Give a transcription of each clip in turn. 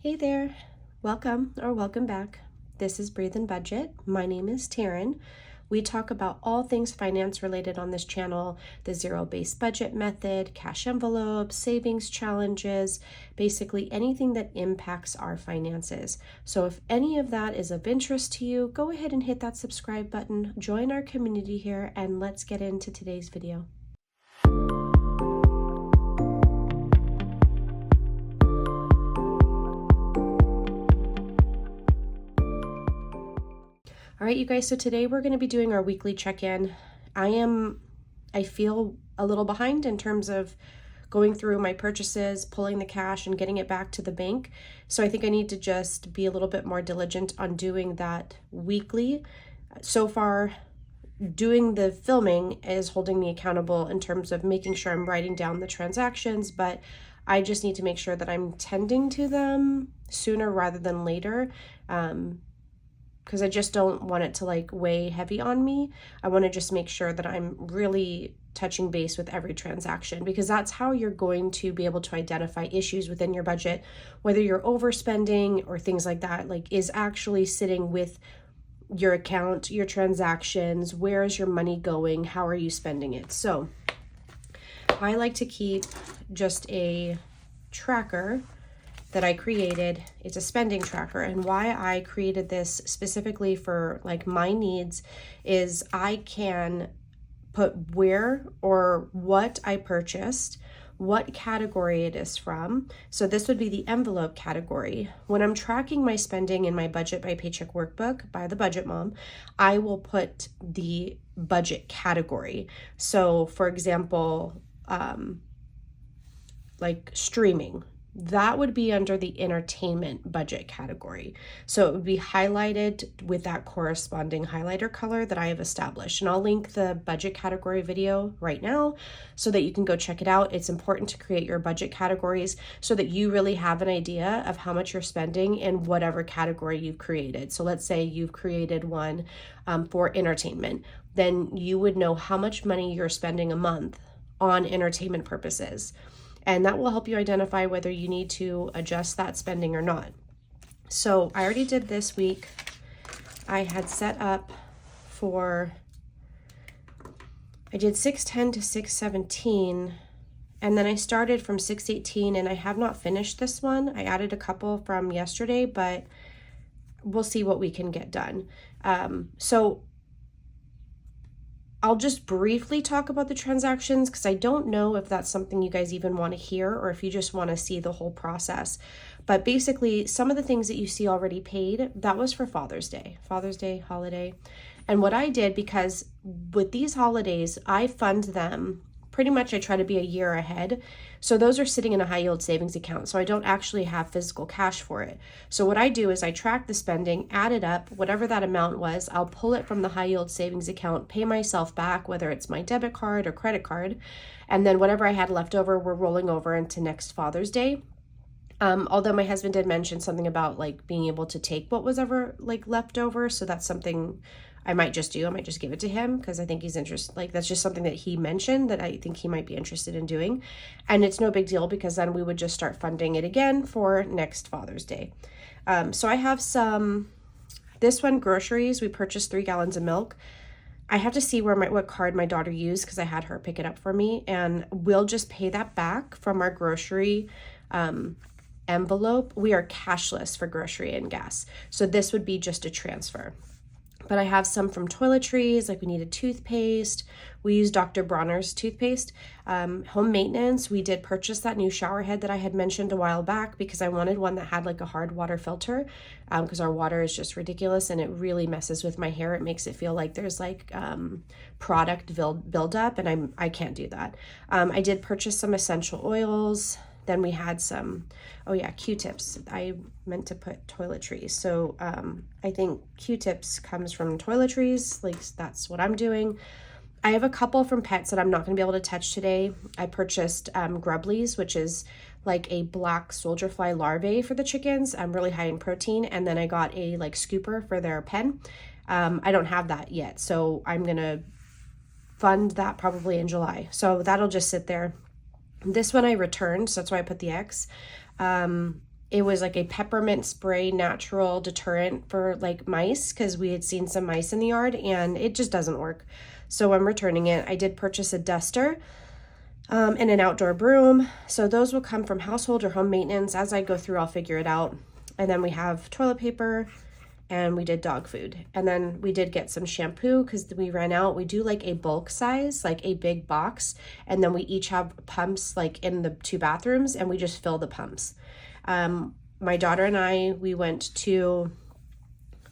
Hey there, welcome or welcome back. This is Breathe and Budget. My name is Taryn. We talk about all things finance related on this channel, the zero-based budget method, cash envelopes, savings challenges, basically anything that impacts our finances. So if any of that is of interest to you, go ahead and hit that subscribe button, join our community here, and let's get into today's video. All right, you guys, so today we're going to be doing our weekly check-in. I feel a little behind in terms of going through my purchases, pulling the cash and getting it back to the bank. So I think I need to just be a little bit more diligent on doing that weekly. So far, doing the filming is holding me accountable in terms of making sure I'm writing down the transactions, but I just need to make sure that I'm tending to them sooner rather than later. Because I just don't want it to weigh heavy on me. I want to just make sure that I'm really touching base with every transaction, because that's how you're going to be able to identify issues within your budget, whether you're overspending or things like that, is actually sitting with your account, your transactions, where is your money going, how are you spending it. So I like to keep just a tracker that I created. It's a spending tracker, and why I created this specifically for my needs is I can put where or what I purchased, what category it is from. So this would be the envelope category. When I'm tracking my spending in my Budget by Paycheck workbook by the Budget Mom, I will put the budget category. So for example, streaming, that would be under the entertainment budget category. So it would be highlighted with that corresponding highlighter color that I have established. And I'll link the budget category video right now so that you can go check it out. It's important to create your budget categories so that you really have an idea of how much you're spending in whatever category you've created. So let's say you've created one for entertainment, then you would know how much money you're spending a month on entertainment purposes. And that will help you identify whether you need to adjust that spending or not. So I already did this week. I had set up I did 610 to 617, and then I started from 618, and I have not finished this one. I added a couple from yesterday, but we'll see what we can get done. So I'll just briefly talk about the transactions because I don't know if that's something you guys even want to hear or if you just want to see the whole process. But basically, some of the things that you see already paid, that was for Father's Day holiday. And what I did, because with these holidays, I fund them pretty much, I try to be a year ahead. So those are sitting in a high yield savings account. So I don't actually have physical cash for it. So what I do is I track the spending, add it up, whatever that amount was, I'll pull it from the high yield savings account, pay myself back, whether it's my debit card or credit card. And then whatever I had left over, we're rolling over into next Father's Day. Although my husband did mention something about being able to take what was ever left over. So that's something I might just do. I might just give it to him because I think he's interested. That's just something that he mentioned that I think he might be interested in doing. And it's no big deal because then we would just start funding it again for next Father's Day. So I have this one, groceries. We purchased 3 gallons of milk. I have to see what card my daughter used because I had her pick it up for me. And we'll just pay that back from our grocery envelope. We are cashless for grocery and gas. So this would be just a transfer. But I have some from toiletries, we needed toothpaste. We used Dr. Bronner's toothpaste. Home maintenance, we did purchase that new shower head that I had mentioned a while back because I wanted one that had a hard water filter because our water is just ridiculous and it really messes with my hair. It makes it feel like there's product buildup, and I can't do that. I did purchase some essential oils. Then we had some, Q-tips. I meant to put toiletries. So I think Q-tips comes from toiletries. That's what I'm doing. I have a couple from pets that I'm not going to be able to touch today. I purchased Grubblies, which is a black soldier fly larvae for the chickens. Really high in protein. And then I got a scooper for their pen. I don't have that yet. So I'm going to fund that probably in July. So that'll just sit there. This one I returned, so that's why I put the X. it was like a peppermint spray natural deterrent for like mice, because we had seen some mice in the yard and it just doesn't work. So I'm returning it. I did purchase a duster and an outdoor broom. So those will come from household or home maintenance. As I go through, I'll figure it out. And then we have toilet paper, and we did dog food. And then we did get some shampoo because we ran out. We do like a bulk size, like a big box. And then we each have pumps like in the 2 bathrooms, and we just fill the pumps. My daughter and I, we went to,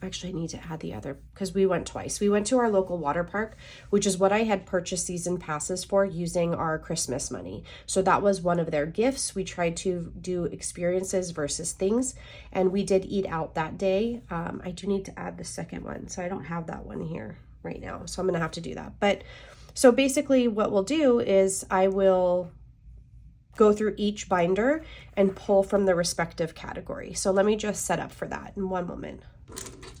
actually I need to add the other, because we went twice. We went to our local water park, which is what I had purchased season passes for using our Christmas money. So that was one of their gifts. We tried to do experiences versus things, and we did eat out that day. I do need to add the second one, so I don't have that one here right now, so I'm gonna have to do that. But so basically what we'll do is I will go through each binder and pull from the respective category. So let me just set up for that in one moment.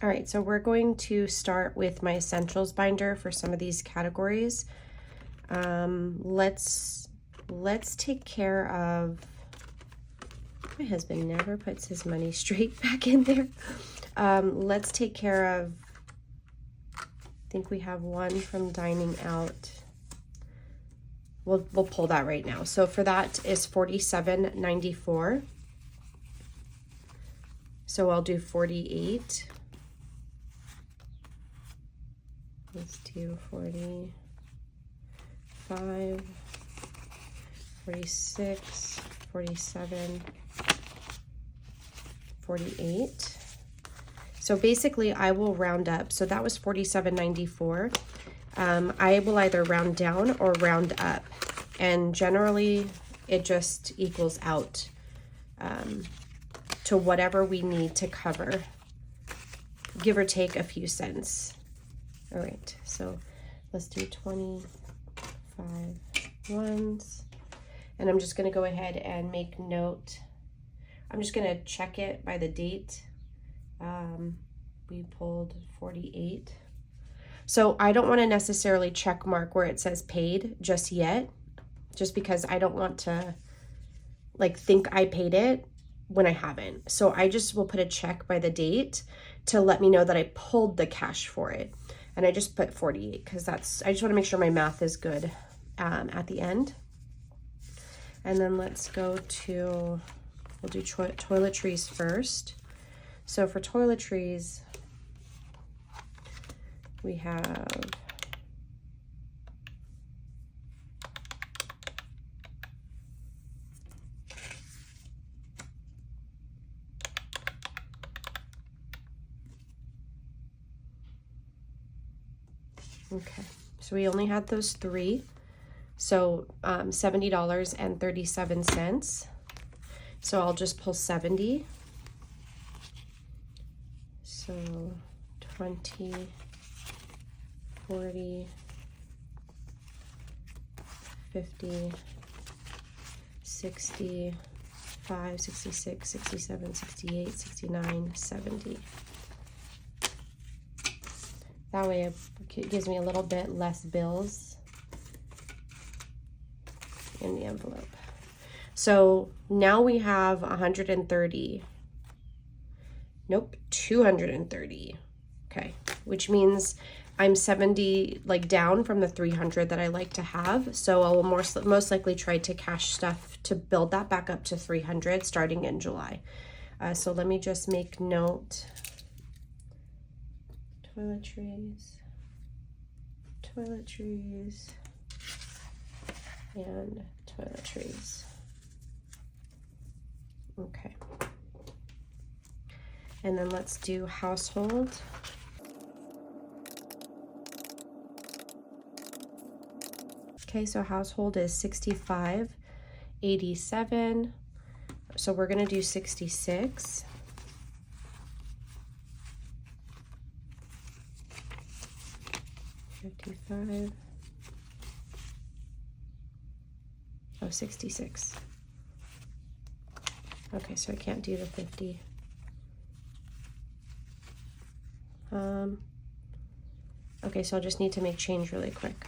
All right, so we're going to start with my essentials binder for some of these categories. Let's take care of, my husband never puts his money straight back in there. Let's take care of, I think we have one from dining out. We'll pull that right now. So for that is $47.94. So I'll do 48. Let's do 45, 46, 47, 48. So basically I will round up. So that was $47.94. I will either round down or round up, and generally it just equals out to whatever we need to cover, give or take a few cents. All right, so let's do 25 ones, and I'm just going to go ahead and make note. I'm just going to check it by the date. We pulled 48. So I don't want to necessarily check mark where it says paid just yet, just because I don't want to like think I paid it when I haven't. So I just will put a check by the date to let me know that I pulled the cash for it. And I just put 48 because that's, I just want to make sure my math is good at the end. And then let's go to, we'll do toiletries first. So for toiletries, we have okay, so we only had those 3, so $70.37. So I'll just pull 70. So 20, 40, 50, 65, 66, 67, 68, 69, 70. That way it gives me a little bit less bills in the envelope. So now we have 130. Nope, 230. Okay, which means I'm 70 like down from the 300 that I like to have. So I will most likely try to cash stuff to build that back up to 300 starting in July. So let me just make note. Toiletries, and toiletries. Okay. And then let's do household. Okay, so household is $65.87. So we're gonna do 66. $55. Oh, 66. Okay, so I can't do the 50. Okay, so I'll just need to make change really quick.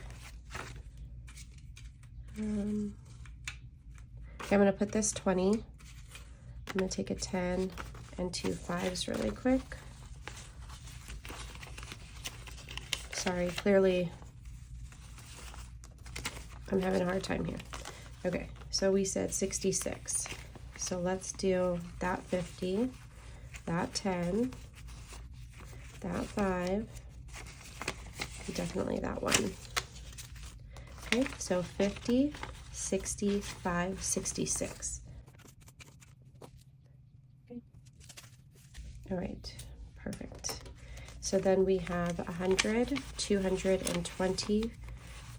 Okay, I'm gonna put this 20. I'm gonna take a 10 and 2 5s really quick. Sorry, clearly I'm having a hard time here. Okay, so we said 66. So let's do that 50, that 10, that 5, definitely that one. Okay, so 50, 65, 66. Okay. All right, perfect. So then we have 100, 220,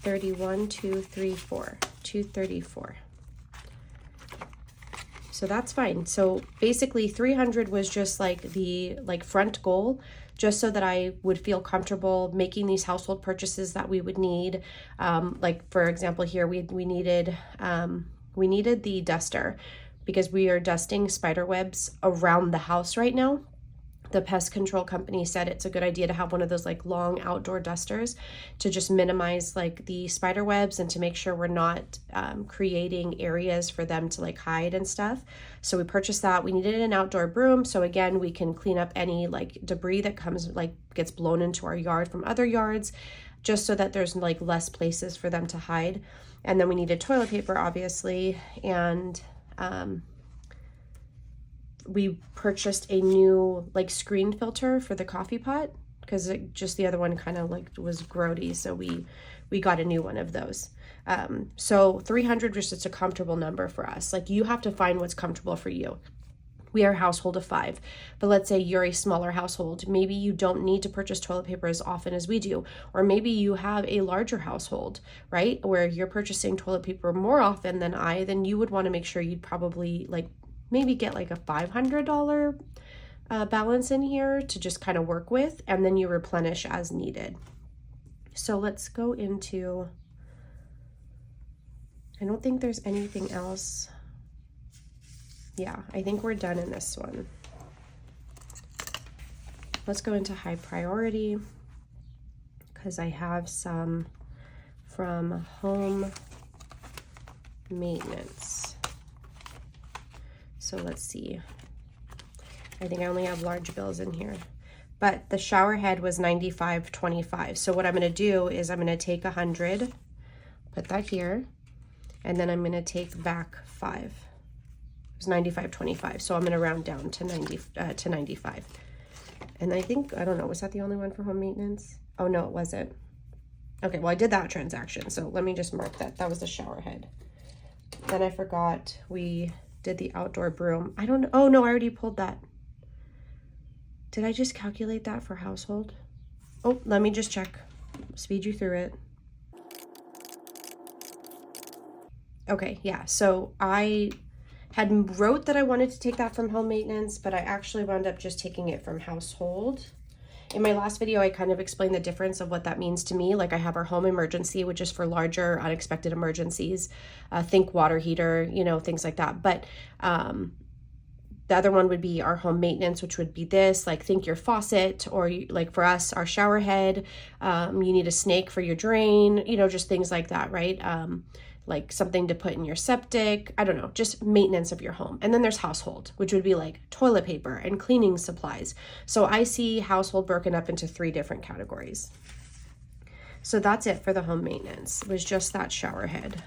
31, 234, 234. So that's fine. So basically 300 was just like the front goal, just so that I would feel comfortable making these household purchases that we would need. Like for example, here we needed the duster because we are dusting spider webs around the house right now. The pest control company said it's a good idea to have one of those like long outdoor dusters to just minimize like the spider webs and to make sure we're not creating areas for them to like hide and stuff. So we purchased that. We needed an outdoor broom, so again we can clean up any like debris that comes like gets blown into our yard from other yards, just so that there's like less places for them to hide. And then we needed toilet paper, obviously, and we purchased a new like screen filter for the coffee pot because just the other one kind of like was grody, so we got a new one of those. So 300 was just a comfortable number for us. Like you have to find what's comfortable for you. We are a household of 5, but let's say you're a smaller household. Maybe you don't need to purchase toilet paper as often as we do, or maybe you have a larger household, right, where you're purchasing toilet paper more often than then you would want to make sure you'd probably like maybe get like a $500 balance in here to just kind of work with, and then you replenish as needed. So let's go into, I don't think there's anything else. Yeah, I think we're done in this one. Let's go into high priority because I have some from home maintenance. So let's see. I think I only have large bills in here, but the shower head was $95.25. So what I'm going to do is I'm going to take 100, put that here, and then I'm going to take back 5. It was $95.25. So I'm going to round down to 95. And I think, I don't know, was that the only one for home maintenance? Oh no, it wasn't. Okay, well I did that transaction. So let me just mark that. That was the shower head. Then I forgot we did the outdoor broom. I don't know. Oh no, I already pulled that. Did I just calculate that for household? Oh, let me just check. Speed you through it. Okay, yeah. So I had wrote that I wanted to take that from home maintenance, but I actually wound up just taking it from household. In my last video, I kind of explained the difference of what that means to me. Like I have our home emergency, which is for larger unexpected emergencies. Think water heater, you know, things like that. But the other one would be our home maintenance, which would be this, like think your faucet, or like for us, our shower head. You need a snake for your drain, you know, just things like that, right? Like something to put in your septic, I don't know, just maintenance of your home. And then there's household, which would be like toilet paper and cleaning supplies. So I see household broken up into 3 different categories. So that's it for the home maintenance. It was just that shower head.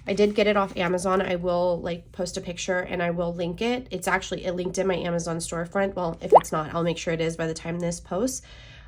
I did get it off Amazon. I will like post a picture and I will link it. It's actually, it linked in my Amazon storefront. Well, if it's not, I'll make sure it is by the time this posts.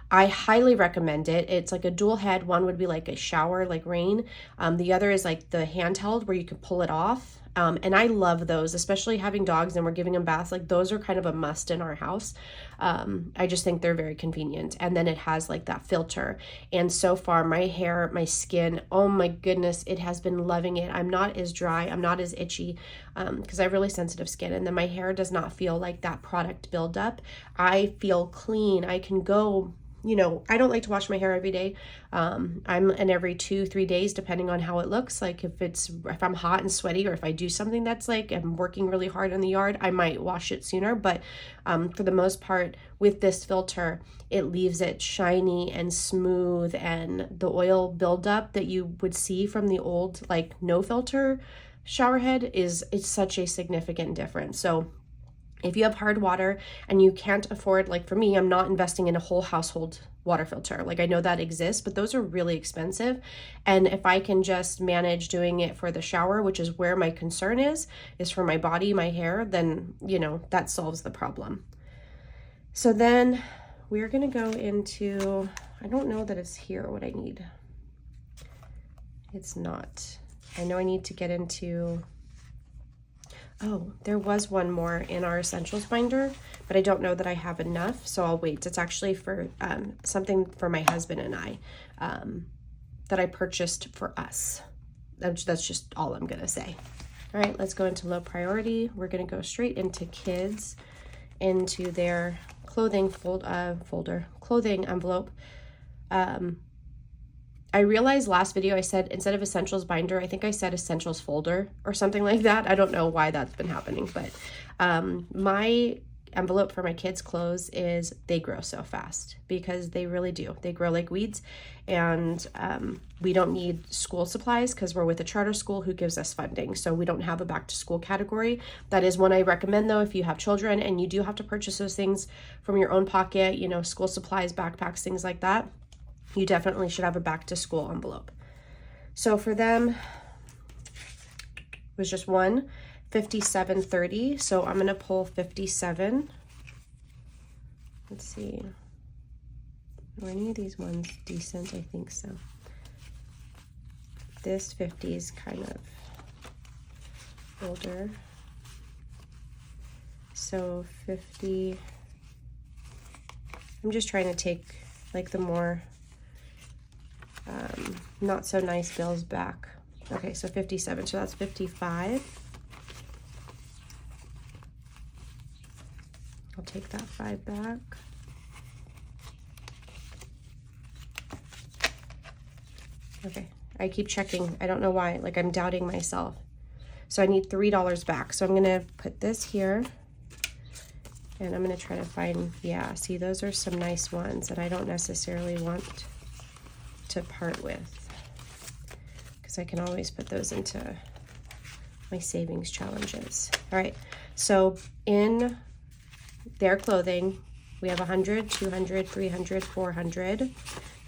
I highly recommend it. It's like a dual head. One would be like a shower, like rain. The other is like the handheld where you can pull it off. And I love those, especially having dogs and we're giving them baths. Like those are kind of a must in our house. I just think they're very convenient. And then it has like that filter. And so far my hair, my skin, oh my goodness, it has been loving it. I'm not as dry. I'm not as itchy because I have really sensitive skin. And then my hair does not feel like that product buildup. I feel clean. I can go, you know, I don't like to wash my hair every day. I'm in every 2-3 days, depending on how it looks. Like if I'm hot and sweaty, or if I do something that's like I'm working really hard in the yard, I might wash it sooner. But for the most part, with this filter, it leaves it shiny and smooth, and the oil buildup that you would see from the old like no filter shower head it's such a significant difference. So if you have hard water and you can't afford, like for me, I'm not investing in a whole household water filter. Like I know that exists, but those are really expensive. And if I can just manage doing it for the shower, which is where my concern is for my body, my hair, then, you know, that solves the problem. So then we're going to go into, I don't know that it's here what I need. It's not. I know I need to get into, oh, there was one more in our essentials binder, but I don't know that I have enough, so I'll wait. It's actually for something for my husband and I that I purchased for us. That's just all I'm gonna say. All right, let's go into low priority. We're gonna go straight into kids, into their clothing clothing envelope. I realized last video I said instead of essentials binder, I think I said essentials folder or something like that. I don't know why that's been happening, but my envelope for my kids' clothes is, they grow so fast, because they really do. They grow like weeds, and we don't need school supplies because we're with a charter school who gives us funding. So we don't have a back to school category. That is one I recommend though, if you have children and you do have to purchase those things from your own pocket, you know, school supplies, backpacks, things like that. You definitely should have a back to school envelope. So for them, it was just one, $57.30. So I'm going to pull 57. Let's see. Are any of these ones decent? I think so. This 50 is kind of older. So 50. I'm just trying to take like the more not so nice bills back. Okay, so 57, so that's 55. I'll take that 5 back. Okay, I keep checking. I don't know why, like I'm doubting myself. So I need $3 back. So I'm gonna put this here and I'm gonna try to find, yeah, see, those are some nice ones that I don't necessarily want to part with, because I can always put those into my savings challenges. All right, so in their clothing, we have 100, 200, 300, 400,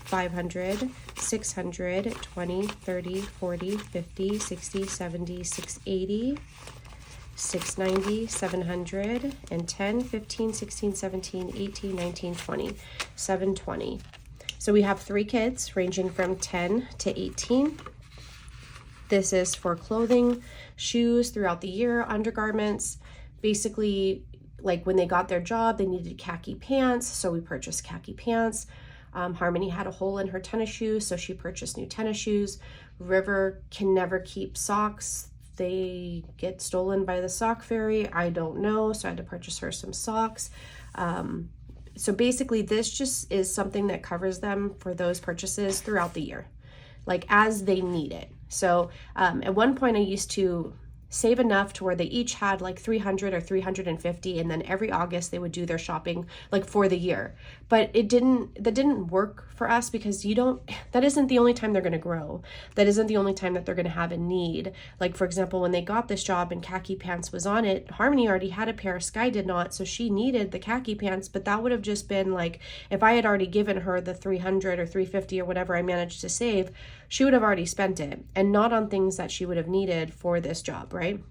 500, 600, 20, 30, 40, 50, 60, 70, 680, 690, 700, and 10, 15, 16, 17, 18, 19, 20, 720. So we have 3 kids ranging from 10 to 18. This is for clothing, shoes throughout the year, undergarments. Basically, like when they got their job, they needed khaki pants, so we purchased khaki pants. Harmony had a hole in her tennis shoes, so she purchased new tennis shoes. River can never keep socks. They get stolen by the sock fairy. I don't know, so I had to purchase her some socks. So basically this just is something that covers them for those purchases throughout the year, like as they need it. So at one point I used to save enough to where they each had like 300 or 350, and then every August they would do their shopping like for the year. But that didn't work for us, because that isn't the only time they're going to grow. That isn't the only time that they're going to have a need. Like for example, when they got this job and khaki pants was on it, Harmony already had a pair, Sky did not, so she needed the khaki pants, but that would have just been like, if I had already given her the 300 or 350 or whatever I managed to save, she would have already spent it, and not on things that she would have needed for this job, right?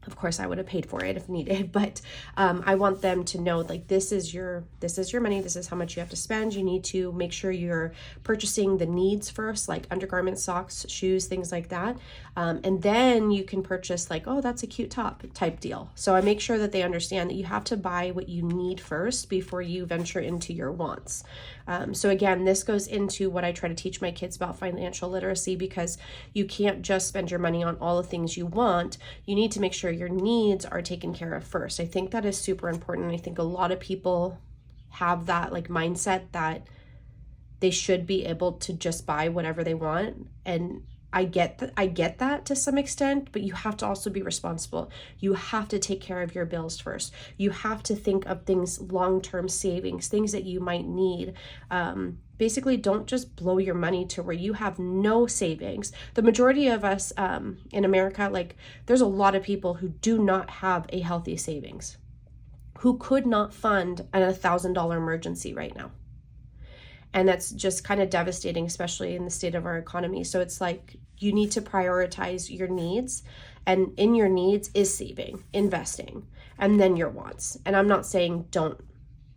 Of course, I would have paid for it if needed, but I want them to know, like, this is your money. This is how much you have to spend. You need to make sure you're purchasing the needs first, like undergarments, socks, shoes, things like that. And then you can purchase like, oh, that's a cute top type deal. So I make sure that they understand that you have to buy what you need first before you venture into your wants. So again, this goes into what I try to teach my kids about financial literacy, because you can't just spend your money on all the things you want. You need to make sure your needs are taken care of first. I think that is super important. I think a lot of people have that like mindset that they should be able to just buy whatever they want. And I get that to some extent, but you have to also be responsible. You have to take care of your bills first. You have to think of things, long-term savings, things that you might need. Basically, don't just blow your money to where you have no savings. The majority of us in America, like, there's a lot of people who do not have a healthy savings, who could not fund an $1,000 emergency right now. And that's just kind of devastating, especially in the state of our economy. So it's like you need to prioritize your needs. And in your needs is saving, investing, and then your wants. And I'm not saying don't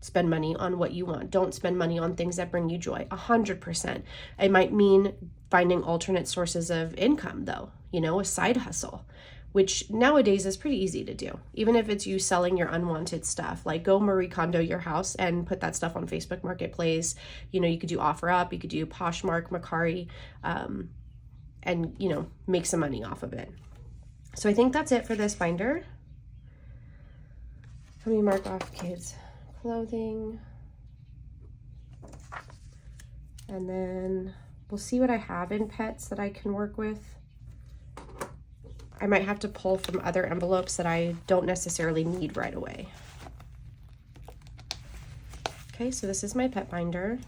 spend money on what you want. Don't spend money on things that bring you joy. 100%. It might mean finding alternate sources of income, though, you know, a side hustle, which nowadays is pretty easy to do. Even if it's you selling your unwanted stuff, like go Marie Kondo your house and put that stuff on Facebook Marketplace. You know, you could do OfferUp, you could do Poshmark, Mercari, and, you know, make some money off of it. So I think that's it for this binder. Let me mark off kids' clothing. And then we'll see what I have in pets that I can work with. I might have to pull from other envelopes that I don't necessarily need right away. Okay, so this is my pet binder.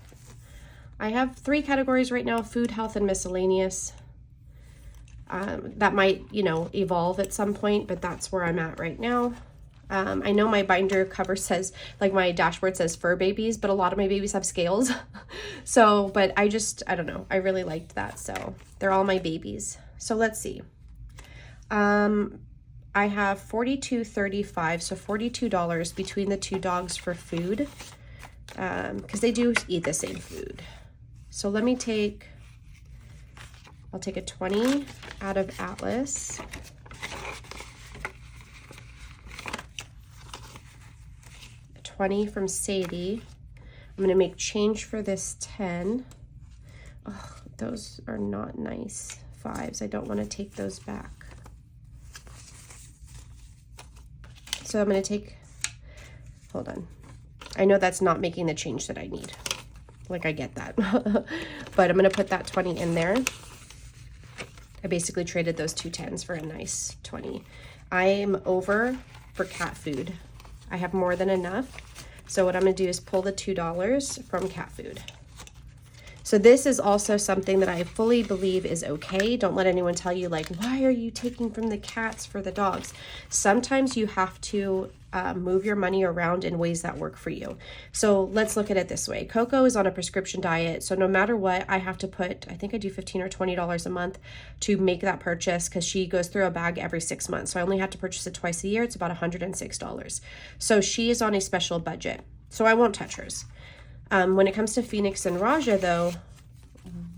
I have 3 categories right now: food, health, and miscellaneous. That might, you know, evolve at some point, but that's where I'm at right now. I know my binder cover says, like my dashboard says fur babies, but a lot of my babies have scales. So, but I don't know. I really liked that. So they're all my babies. So let's see. I have $42.35, so $42 between the 2 dogs for food, because they do eat the same food. So let me I'll take a 20 out of Atlas. A 20 from Sadie. I'm going to make change for this 10. Oh, those are not nice 5s. I don't want to take those back. So I'm going to take, hold on. I know that's not making the change that I need. Like, I get that. But I'm going to put that 20 in there. I basically traded those 2 10s for a nice 20. I'm over for cat food. I have more than enough. So what I'm going to do is pull the $2 from cat food. So this is also something that I fully believe is okay. Don't let anyone tell you, like, why are you taking from the cats for the dogs? Sometimes you have to move your money around in ways that work for you. So let's look at it this way. Coco is on a prescription diet. So no matter what, I have to put, I think I do $15 or $20 a month to make that purchase, because she goes through a bag every 6 months. So I only have to purchase it twice a year. It's about $106. So she is on a special budget. So I won't touch hers. When it comes to Phoenix and Raja, though,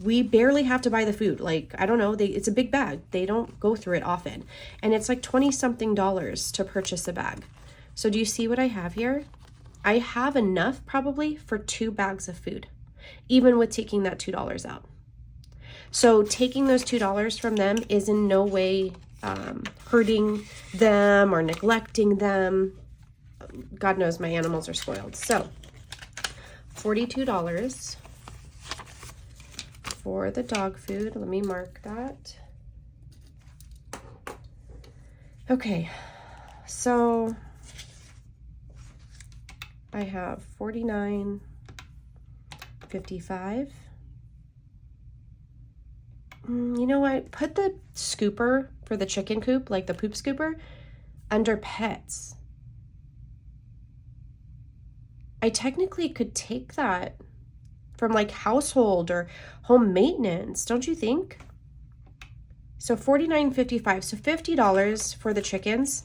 we barely have to buy the food. Like, I don't know, it's a big bag. They don't go through it often. And it's like $20-something to purchase a bag. So do you see what I have here? I have enough probably for 2 bags of food, even with taking that $2 out. So taking those $2 from them is in no way hurting them or neglecting them. God knows my animals are spoiled. So $42 for the dog food. Let me mark that. Okay, so I have $49.55. You know what? Put the scooper for the chicken coop, like the poop scooper, under pets. I technically could take that from like household or home maintenance, don't you think? So $49.55, so $50 for the chickens.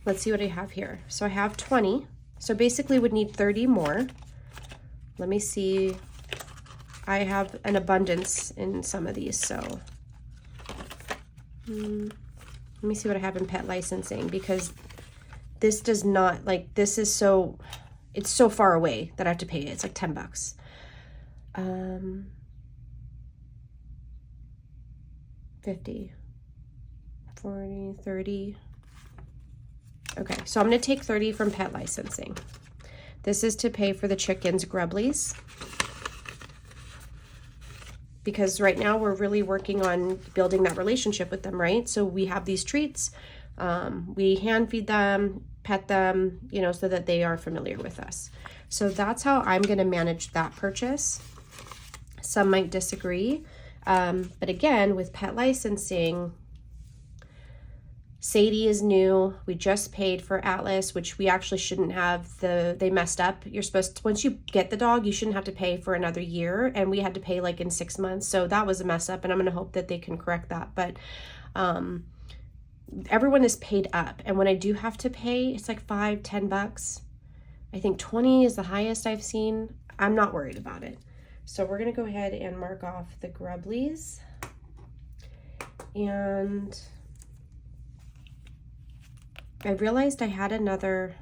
Let's see what I have here. So I have 20, so basically would need 30 more. Let me see. I have an abundance in some of these, so let me see what I have in pet licensing, because this does not, like, this is so, it's so far away that I have to pay it. It's like $10. 50, 40, 30. Okay, so I'm going to take 30 from pet licensing. This is to pay for the chickens' grubblies. because right now we're really working on building that relationship with them, right? So we have these treats, we hand feed them, pet them, you know, so that they are familiar with us. So that's how I'm going to manage that purchase. Some might disagree, but again, with pet licensing, Sadie is new. We just paid for Atlas, which we actually shouldn't have. They messed up. You're supposed to, once you get the dog, you shouldn't have to pay for another year, and we had to pay like in 6 months. So that was a mess up, and I'm going to hope that they can correct that. But everyone is paid up, and when I do have to pay, it's like $5-10. I think 20 is the highest I've seen. I'm not worried about it. So we're going to go ahead and mark off the Grubblies. And I realized I had another,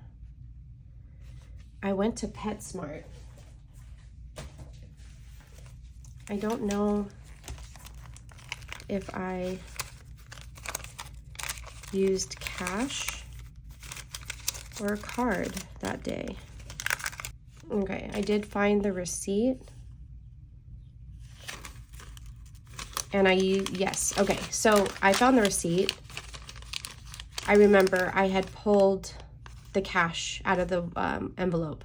I went to PetSmart. I don't know if I used cash or a card that day. Okay, I did find the receipt. And yes, okay, so I found the receipt. I remember I had pulled the cash out of the envelope.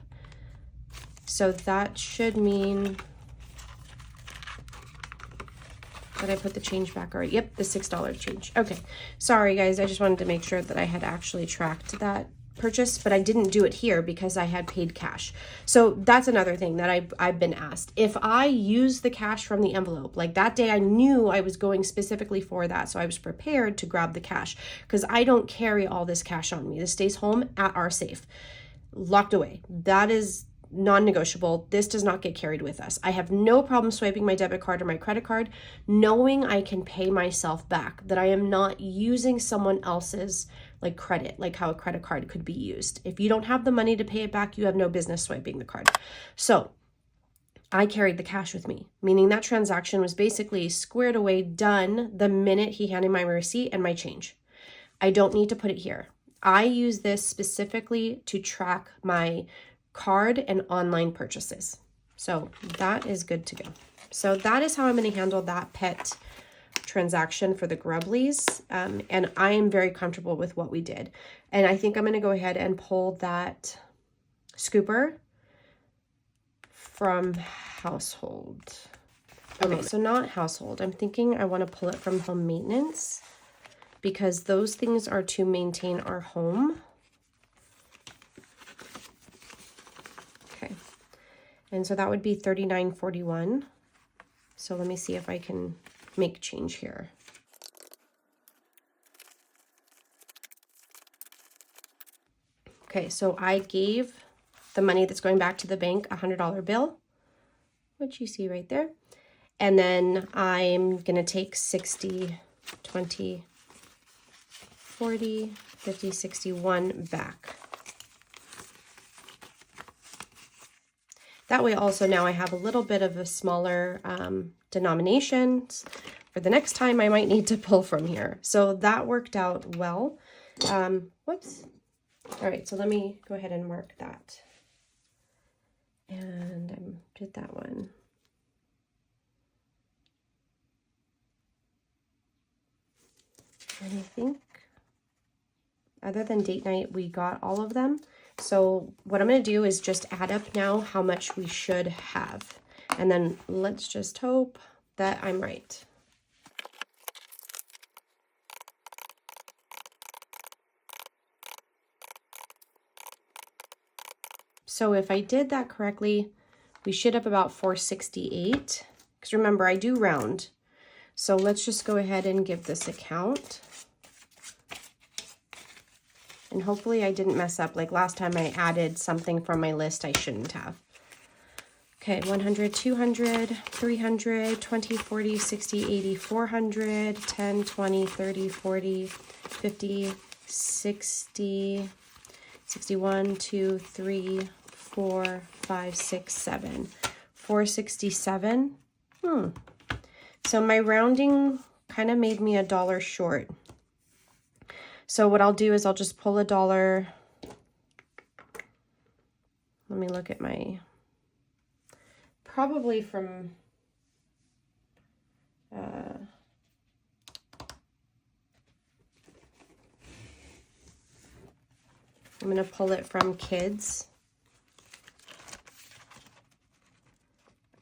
So that should mean that I put the change back already. Yep, the $6 change. Okay, sorry guys, I just wanted to make sure that I had actually tracked that purchase, but I didn't do it here because I had paid cash. So that's another thing that I've been asked. If I use the cash from the envelope, like that day I knew I was going specifically for that, so I was prepared to grab the cash because I don't carry all this cash on me. This stays home at our safe, locked away. That is non-negotiable. This does not get carried with us. I have no problem swiping my debit card or my credit card, knowing I can pay myself back, that I am not using someone else's like credit, like how a credit card could be used. If you don't have the money to pay it back, you have no business swiping the card. So I carried the cash with me, meaning that transaction was basically squared away, done the minute he handed my receipt and my change. I don't need to put it here. I use this specifically to track my card and online purchases. So that is good to go. So that is how I'm going to handle that pet transaction for the Grubblies. And I am very comfortable with what we did. And I think I'm going to go ahead and pull that scooper from household. Okay, so not household. I'm thinking I want to pull it from home maintenance because those things are to maintain our home. Okay, and so that would be $39.41. So let me see if I can make change here. Okay, so I gave the money that's going back to the bank, $100 bill, which you see right there. And then I'm gonna take 60, 20, 40, 50, 61 back. That way also now I have a little bit of a smaller denominations for the next time I might need to pull from here. So that worked out well. Whoops. All right, so let me go ahead and mark that. And I did that one. And I think other than date night, we got all of them. So what I'm going to do is just add up now how much we should have. And then let's just hope that I'm right. So if I did that correctly, we should have about 468. Because remember, I do round. So let's just go ahead and give this a count. And hopefully I didn't mess up. Like last time I added something from my list I shouldn't have. Okay, 100, 200, 300, 20, 40, 60, 80, 400, 10, 20, 30, 40, 50, 60, 61, 2, 3, 4, 5, 6, 7. 467. So my rounding kind of made me $1 short. So what I'll do is I'll just pull $1. Let me look at my, probably from I'm going to pull it from kids.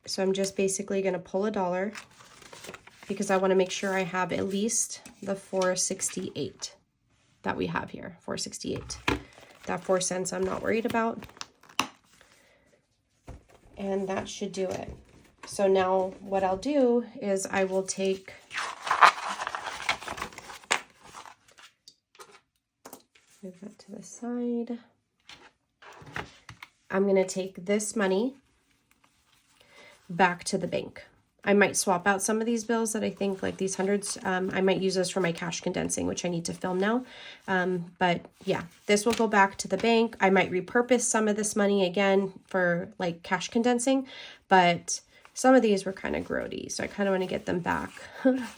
So I'm just basically going to pull $1 because I want to make sure I have at least the $4.68 that we have here, $4.68. That 4 cents I'm not worried about. And that should do it. So now what I'll do is I will take move that to the side. I'm going to take this money back to the bank. I might swap out some of these bills that I think, like these hundreds, I might use those for my cash condensing, which I need to film now. But yeah, this will go back to the bank. I might repurpose some of this money again for like cash condensing, but some of these were kind of grody, so I kind of want to get them back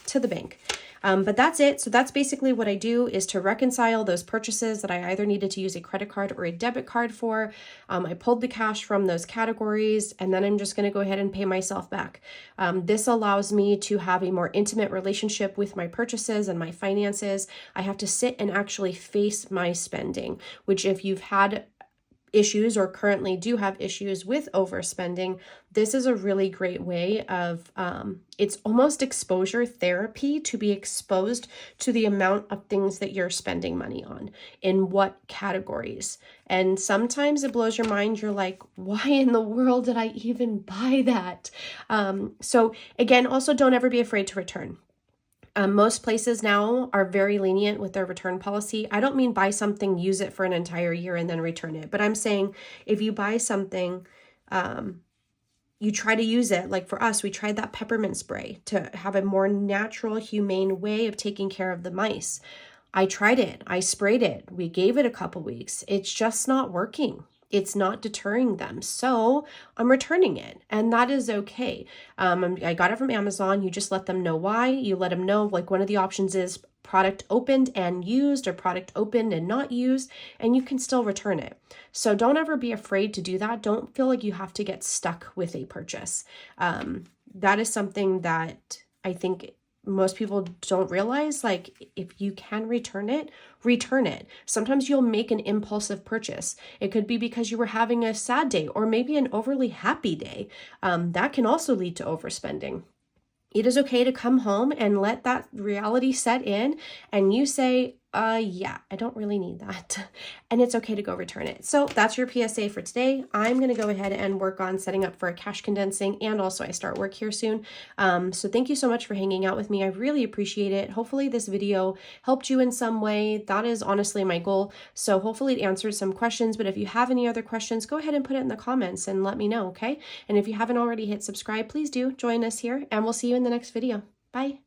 to the bank. But that's it. So that's basically what I do, is to reconcile those purchases that I either needed to use a credit card or a debit card for. I pulled the cash from those categories, and then I'm just going to go ahead and pay myself back. This allows me to have a more intimate relationship with my purchases and my finances. I have to sit and actually face my spending, which if you've had issues or currently do have issues with overspending, this is a really great way of, it's almost exposure therapy to be exposed to the amount of things that you're spending money on, in what categories. And sometimes it blows your mind. You're like, why in the world did I even buy that? So again, also don't ever be afraid to return. Most places now are very lenient with their return policy. I don't mean buy something, use it for an entire year and then return it. But I'm saying if you buy something, you try to use it. Like for us, we tried that peppermint spray to have a more natural, humane way of taking care of the mice. I tried it. I sprayed it. We gave it a couple weeks. It's just not working. It's not deterring them. So I'm returning it, and that is okay. I got it from Amazon. You just let them know why. You let them know, like, one of the options is product opened and used, or product opened and not used, and you can still return it. So don't ever be afraid to do that. Don't feel like you have to get stuck with a purchase. That is something that I think most people don't realize. Like, if you can return it, return it. Sometimes you'll make an impulsive purchase. It could be because you were having a sad day, or maybe an overly happy day. That can also lead to overspending. It is okay to come home and let that reality set in, and you say, yeah, I don't really need that. And it's okay to go return it. So that's your PSA for today. I'm going to go ahead and work on setting up for a cash condensing, and also I start work here soon. So thank you so much for hanging out with me. I really appreciate it. Hopefully this video helped you in some way. That is honestly my goal. So hopefully it answered some questions, but if you have any other questions, go ahead and put it in the comments and let me know, okay? And if you haven't already hit subscribe, please do join us here, and we'll see you in the next video. Bye.